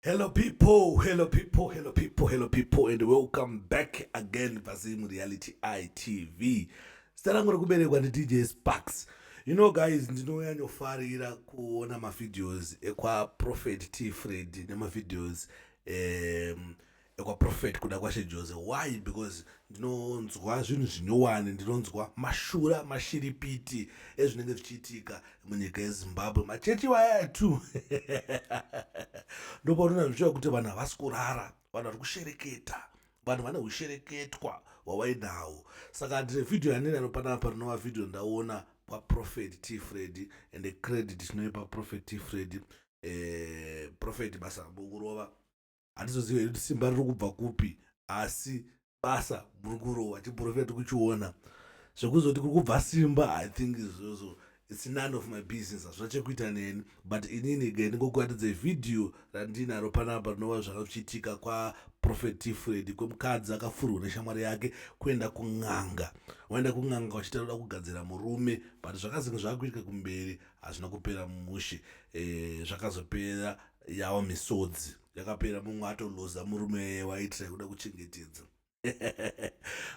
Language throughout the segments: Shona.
Hello people, hello people, hello people, hello people, and welcome back again Vasim Reality ITV. Stara ngoro kuberekwa ndi DJ Sparks. You know guys, ndinoyanyofarira kuona ma videos ekwa Prophet T Fred nema videos ekwa Prophet kuda kwa Jose. Why? Because ndinonzwa zvinhu zvinyowani, ndinonzwa mashura mashiripiti ezvinenge zvichiitika munyika yeZimbabwe. Machechi waya tu. Ndopaona zvichwa kuti vanhu havasi kurara, vanhu vari kushereketa, vanhu vane kushereketwa wawainawo. Saka ndine video yanini anopanapa rinova video ndaona paProphet T Fred, and credit tinoipa Prophet T Fred. Prophet basa mukurova, hatizoziva kuti simba riri kubva kupi, asi basa muri kurova chiprofeti kuchiona. Zvekuzoti kuri kubva simba, I think izvozvo it's none of my business. Hazvina chekuita neni, but inini again ndingokuratidza video randinaro panapa rinova zvakachiitika kwa Prophet T Fred, kwemukadzi akafurwa neshamwari yake kuenda kung'anga. Waenda kung'anga wachitaura kugadzira murume, but zvakazinge zvakakuitika kumberi hazvina kupera mushe. Zvakazopera yawa misodzi, yakapera mumwe atoloza murume waitira kuda kuchengetedza.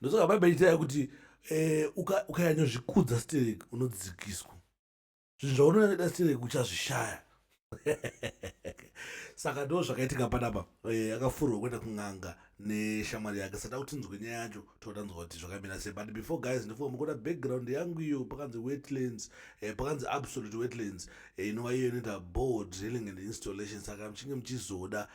Ndosoka Bhaibheri ichitaura kuti ukanyazvikudza stereki unodzikiswa. Zvinhu zvaunoda stereki uchazvishaya. Saka ndo zvakaitika panapa. Akafurwa kuenda kung'anga neshamwari yake. Sada kuti tinzwe nyaya yacho totanzwa kuti zvakamira sei. But before guys, ndifuna mukuona background yangu iyo pakanzi wetlands, pakanzi absolute wetlands, inova iyo inoita bore drilling and installation. Saka mchinge mchizoda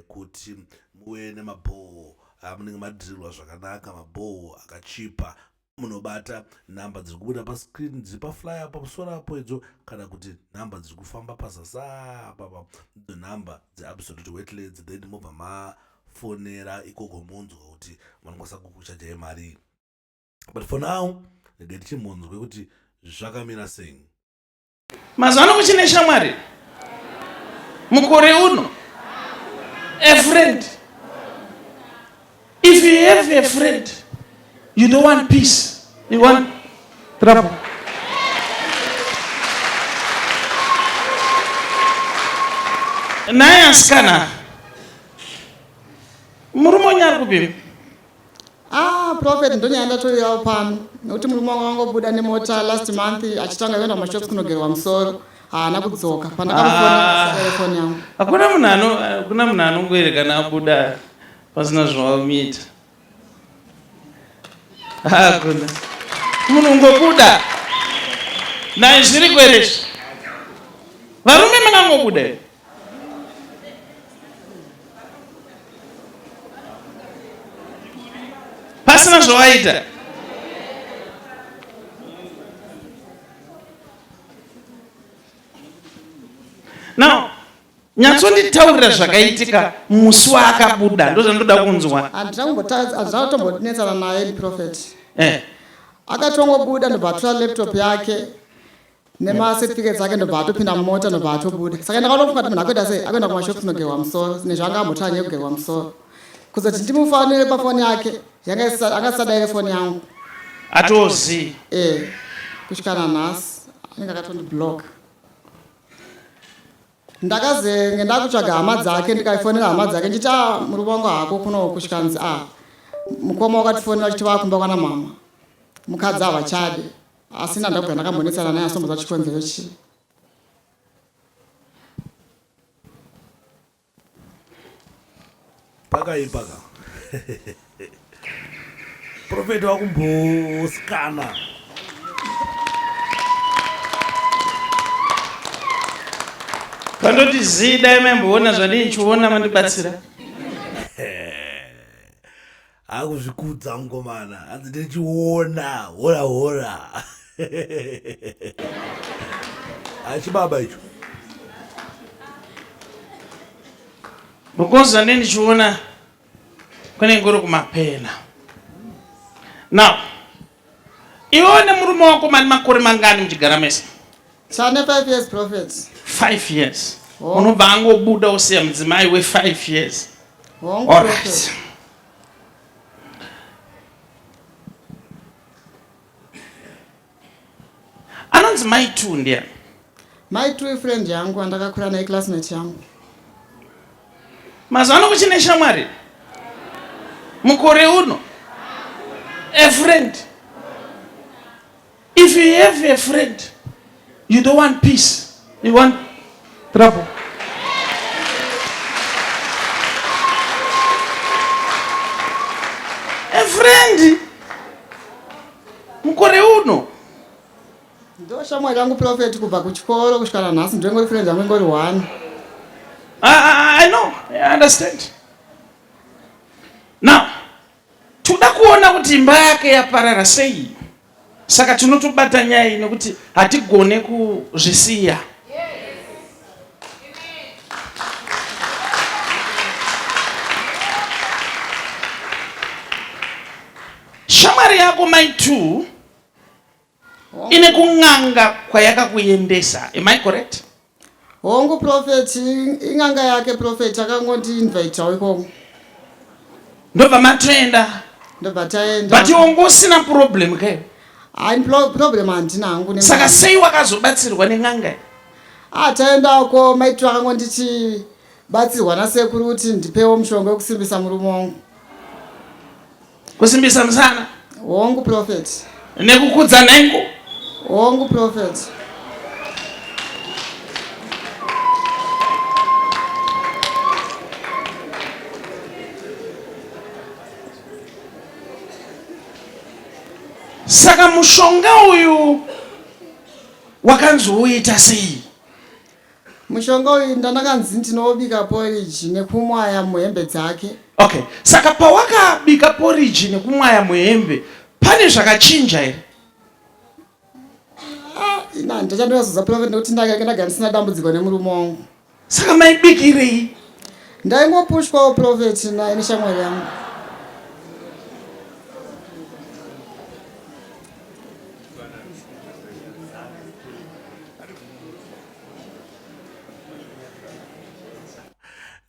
kuti muwe nemabore munenge madhirilwa zvakanaka, mabore akachipa, munobata namba dziri kubuda pascreen dziri paflyer pamusoro apo idzo, kana kuti namba dziri kufamba pazasi apa namba dzeabsolute wetlands. Then mobva mafonera ikoko munzwa kuti vanokwanisa kukuchaja mari. But for now ndege tichimonzwe kuti zvakamira sei. Mazano kuchine shamwari mukore uno. A friend. If you have a friend, you don't want peace, you want trouble. Naye asikana murume unyari kupini? Prophet ndonyanda toriyawo pano nokuti murume wangobuda nemota last month achitanga kuenda kumashops kunogerwa musoro, haana kudzoka. Pandakafona foni yangu, hakuna munhu anongoerekana abuda pasina zvavamuita. Hakuna munhu ungobuda naye zviri kweresvi. Varume mangangobuda here pasina zvavaita. Now nyatsonditaurira zvakaitika musi waakabuda, ndozvandoda kunzwa. handina kutombonetsana naye Prophet. Akatongobuda ndobva atora laptop yake nemacertificates ake ndobva atopinda mumota ndobva atobuda. Saka ndakatofunga kuti munhu akuita sei, akuenda kumashops kunogerwa musoro nezvanga ambotara nyaya kugerwa musoro, kuzoti ndimufanire pafoni yake akasada ire foni yangu atozi kusvikana nhasi anenge akatondiblock. Ndakazenge ndakutsvaga hama dzake, ndikaifonera hama dzake nditi murume wangu hako kuno kusvikanzi mukoma wakatifonera kuti vakumba kwana mama, mukadzi havachade. Asi ndandakubva ndakambonetsana naye asombodza chikonzero chii. Pakaipaka. Prophet wakumbosikana. Kandoti zida imemboona zvandinchiona mandibatsira. Akuzvikudza ngomana, hanzi ndichiona hora. Achibaba icho. Mukonzi ndinchiona kune ngoro kumapena. Now, ione murume wako mani makore mangani muchigara mese? Chane 5 years Prophet. 5 years. Unobva angobuda usiya mudzimai we 5 years. All right. Anonzi mai tu ndiani? Mai tu friend yangu andakakura naye classmate yangu. Mazano kuchine shamwari. Mukore uno. A friend. If you have a friend, you don't want peace. You want trouble. A friend. Mukore uno. Ndo shamwari yangu prophet kubva kuchikoro kusvikana nhasi ndingori friends yangu ingori 1. I know. I understand. Now, toda kuona kuti imba yake yaparara sei. Saka tinotobata nyaya iyi nekuti hatigone kuzvisiya. Shamwari yako mai 2 ine kung'anga kwayakakuendesa. Am I correct? Hongu prophet ing'anga yake prophet akangoti invitawo ikoko. Ndobva matoenda. Ndobva taenda. But ungosina problem ke? Hayi problem handina hangu ne. Saka sei wakazobatsirwa neng'anga? Taendako maitwa akangonditi batsirwa nasekuru kuti ndipewo mushonga wekusimbisa murume wangu. Kusimbisa musana? Hongu prophet. Nekukudza nhengo? Hongu prophet. Saka mushonga uyu wakanzouita sei? Mushonga uyu ndanakanzi ndinobika porridge nekumwaya muhembe dzake. Okay, saka pawakabika porridge nekumwaya muhembe pane zvakachinja here? Ina ndichandinozoza prophet nekuti ndanga ndisina dambudziko nemurume wangu. Saka maibikirei? Ndaingopushwawo prophet naine shamwari yangu.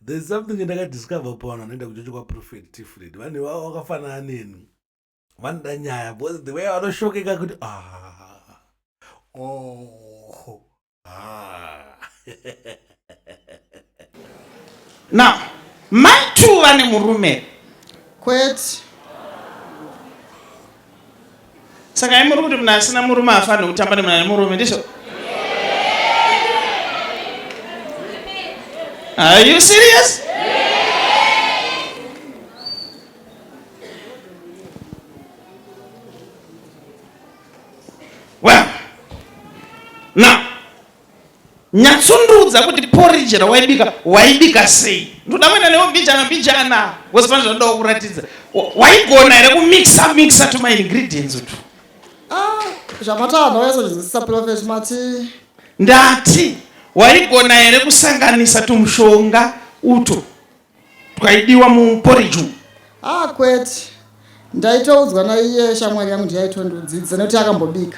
There's something ndakadiscover pano naenda kuchocho kwa prophet Tifred. Vanhu vavo vakafanana neni. Vanoda nyaya because the way vanoshokeka kuti Now, mai 2 vane murume. Kwete. Saka imuri kuti munhu asina murume afane kutamba nemunhu ane murume ndizvo? Are you serious? Well, now, nyatsundudza kuti porridge waibika sei. Ndoda kuenda newo mbijana. Wosipana zvonodawo kuratidza. Waigona here kumixa tuma ingredients utu. Zvamatava yazodzidzisa prophet mati. Ndati waigona here kusanganisa tumushonga uto twaidiwa muporridge. Kwete. Ndaitoudzwa naiye shamwari yangu ndiyaitondodzidza nekuti akambobika.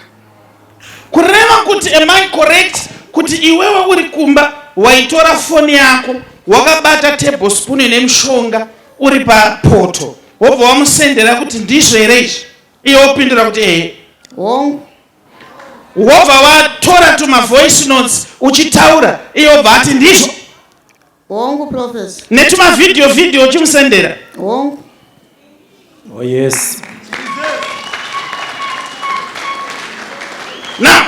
Kureva kuti am I correct kuti iwewe uri kumba waitora foni yako wakabata tablespoon nemushonga uri papoto wobva wamusendera kuti ndizvo here izvi iye wopindura kuti Hongu. Wobva watora tuma voice notes uchitaura iye wobva ati ndizvo. Hongu prophet. Netuma video uchimusendera. Hongu. Oh yes. Now,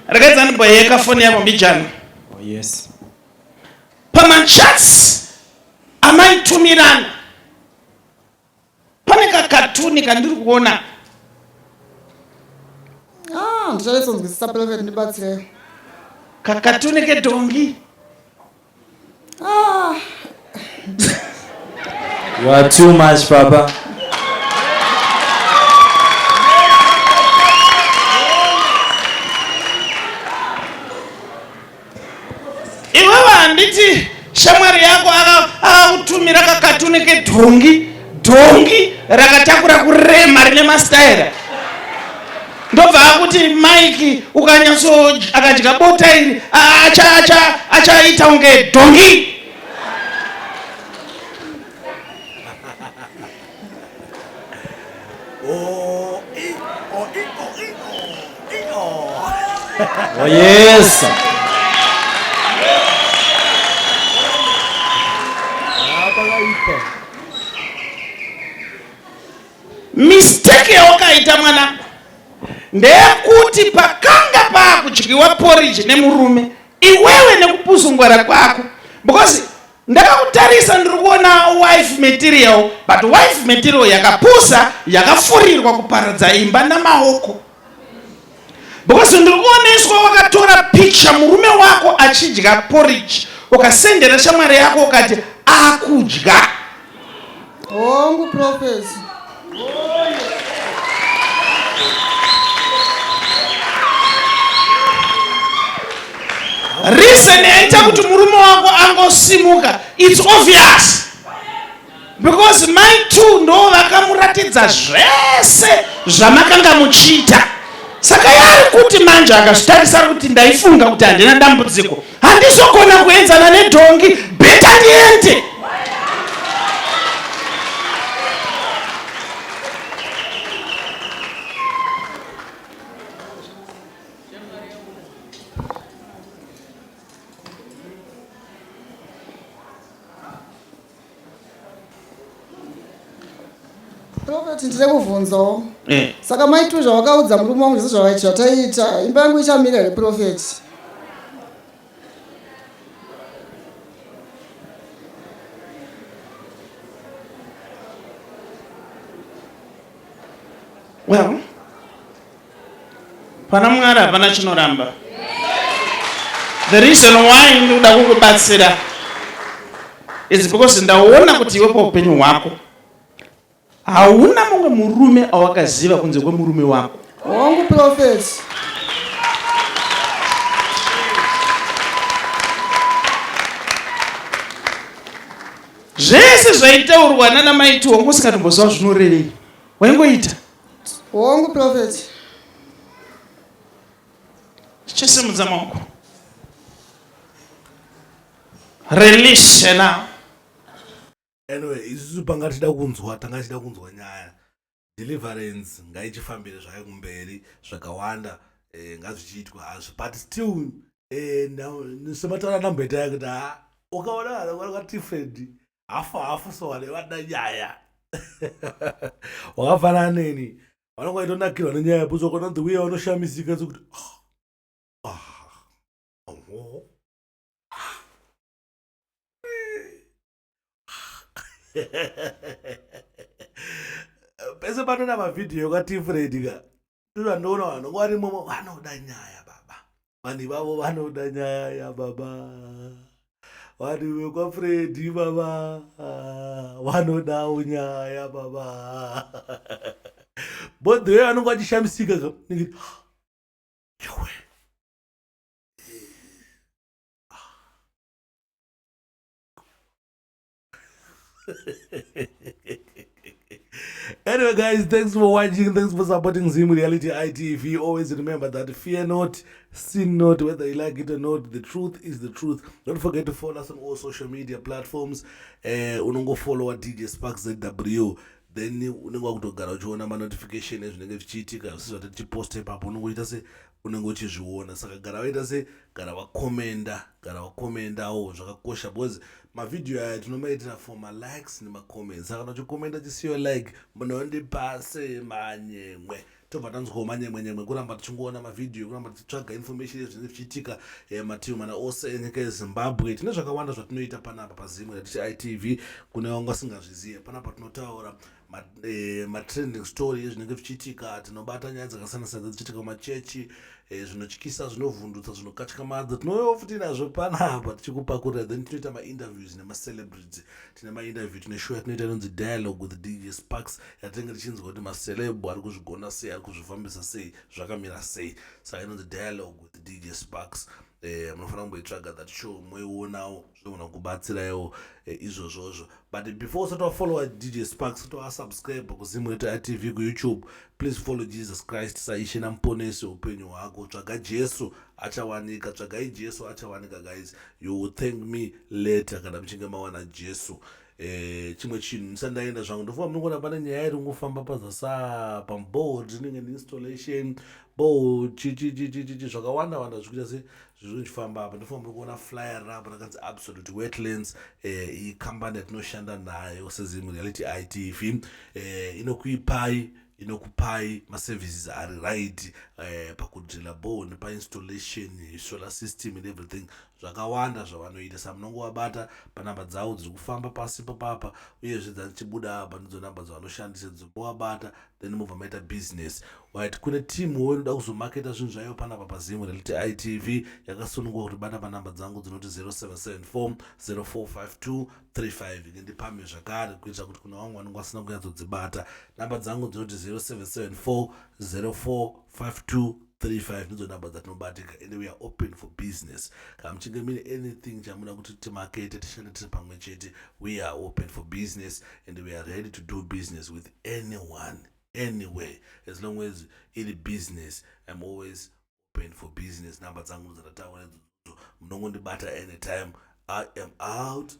rakaidza ndimboyeka foni yako mbijana. Oh yes. Pamachats amaitumirana pane kakatuni kandiri kuona. Ndichadesonzwisisa prophet ndibatsire. Kakatuni kedhongi. You are too much, Papa. Iwewe handiti shamwari yako akakutumira kakatuni kedhongi rakatakura kurema rine mastaira. Ndobva akuti Mike akadya bota iri achaita unge dhongi. Oh yes. mistake yawakaita mwana ndeyekuti pakanga pakudyiwa porridge nemurume iwewe nekupuzungwara kwako, because ndakakutarisa ndiri kuona wife material, but wife material yakapusa yakafurirwa kuparadza imba namaoko, because ndiri kuoneswa wakatora picture murume wako achidya porridge ukasendera shamwari yako ukati akudya. Hongu prophet. Reason yaita kuti murume wako angosimuka, it's obvious, because mai two ndo vakamuratidza zvese zvamakanga muchiita. Saka yari kuti manje akazvitarisa kuti ndaifunga kuti handina dambudziko, handizokona kuenzana nedhongi, beta ndiende. Prophet ndire kuvhunzawo. Saka maitu zvawakaudza murume wangu zvese zvataita, imba yangu ichamira here prophet? Well, pana Mwari hapana chinoramba. The reason why ndoda kukubatsira is because ndaona kuti iwe paupenyu hwako hauna mumwe murume awakaziva kunze kwemurume wako. Hongu prophet. Zvese zvaitaurwa nana maiti wangu usikatomboziva zvinorevei, waingoita. Hongu prophet. Chisimudza maoko. Release now. Anyway, isusu panga tida kunzwa, tanga tida kunzwa nyaya. Deliverance ngaichifambire zvakakumberi zvakawanda ngazvichiitwa hazvo, but still semataura nambeta yakuti ukaona vakati Fred hafu so vada nyaya wakafanana neni vanongoitonakirwa nenyaya pozokona the way vanoshamisika sekuti pese panona mavhidhiyo katifred ka ndovandoona vanhu vari momo vanoda nyaya baba, vanhu vavo vanoda nyaya baba, vanhu vekwafredi baba vanodawo nyaya baba. But the way vanonge vachishamisika ka ningiti iwe Anyway guys, thanks for watching, thanks for supporting Zim Reality ITV. Always remember that fear not, sin not, whether you like it or not, the truth is the truth. Don't forget to follow us on all social media platforms. Unongo follow at DJ Sparks ZW. Then unongo kutogara uchiona ma notification ezvinenge zvichiitika zvisizvo kuti tiposte ipapo unongoita se unenge uchizviona. Saka gara waita se gara wakomendawo zvakakosha, because mavideo aya tinomaitira for ma likes nema comments. Saka uchikomenda chisiyo like munondipase manyemwe, tobva tanzwawo manyemwe kuramba tichongoona mavideo, kuramba tichitsvaga information yezvinenge zvichiitika mativi mana ose enyika yeZimbabwe. Tine zvakawanda zvatinoita panapa paZim Reality ITV. Kune vanga vasingazviziva, panapa tinotaura matrending story ezvinenge zvichiitika, tinobata nyaya dzakasiyana-siyana dzichiitika kumachechi, zvinotyisa, zvinovhundutsa, zvinokatyamadza, tinouyawo futi nazvo panapa tichikupakurira. Then tinoita ma-interviews nema-celebrities. Tine ma-interview, tine show yatinoita inonzi Dialogue with DJ Sparks, yatinenge tichinzwa kuti maceleb ari kuzvigona sei, ari kuzvifambisa sei, zvakamira sei. Saka inonzi Dialogue with DJ Sparks. Munofanira kumboitsvaga that show moionawo, zvinogona kubatsiraiwo izvozvozvo. But before usati wafollowa DJ Sparks, usati wasubscribe kuZim Reality ITV kuYouTube, please follow Jesus Christ saishe namuponesi upenyu hwako. Tsvaga Jesu achawanika, tsvagai Jesu achawanika guys. You will thank me later kana muchinge mawana Jesu. chimwe chinhu ndisandaenda zvangu ndofamba munongona pane nyaya iri kungofamba pazasa pamboard inenge neinstallation board chichichichichi zvakawanda wanda zvikuita se zviri kuchifamba apa ndofamba kuona flyer apo rakanzi Absolute Wetlands iyi kambani yatinoshanda nayo seZimReality ITV inokupai maservices ari right pakudrilla bore nepainstallation solar system and everything zvakawanda zvavanoita sa munongovabata panhamba dzavo dziri kufamba pasi papapa uyezve dzichibuda apa ndidzo nhamba dzavanoshandisa dzinomovabata then mobva maita business right. Kune timuwo inoda kuzomaketa zvinhu zvayo panapa paZimReality ITV yakasununguka kuti bata panhamba dzangu dzinoti 0774 0452 35 ingandipamhe zvakare kuitira kuti kuna vamwe vanenge vasina kunyatsodzibata. Nhamba dzangu dzinoti 0774 0452 35 ndidzo nhamba dzatinobatika and we are open for business. Kana muchinge mine anything chamuda kuti timakete tishande tiri pamwe chete, we are open for business and we are ready to do business with anyone anyway as long as it business. I'm always open for business. Nhamba dzangu dzatataura munongondibata anytime. I am out.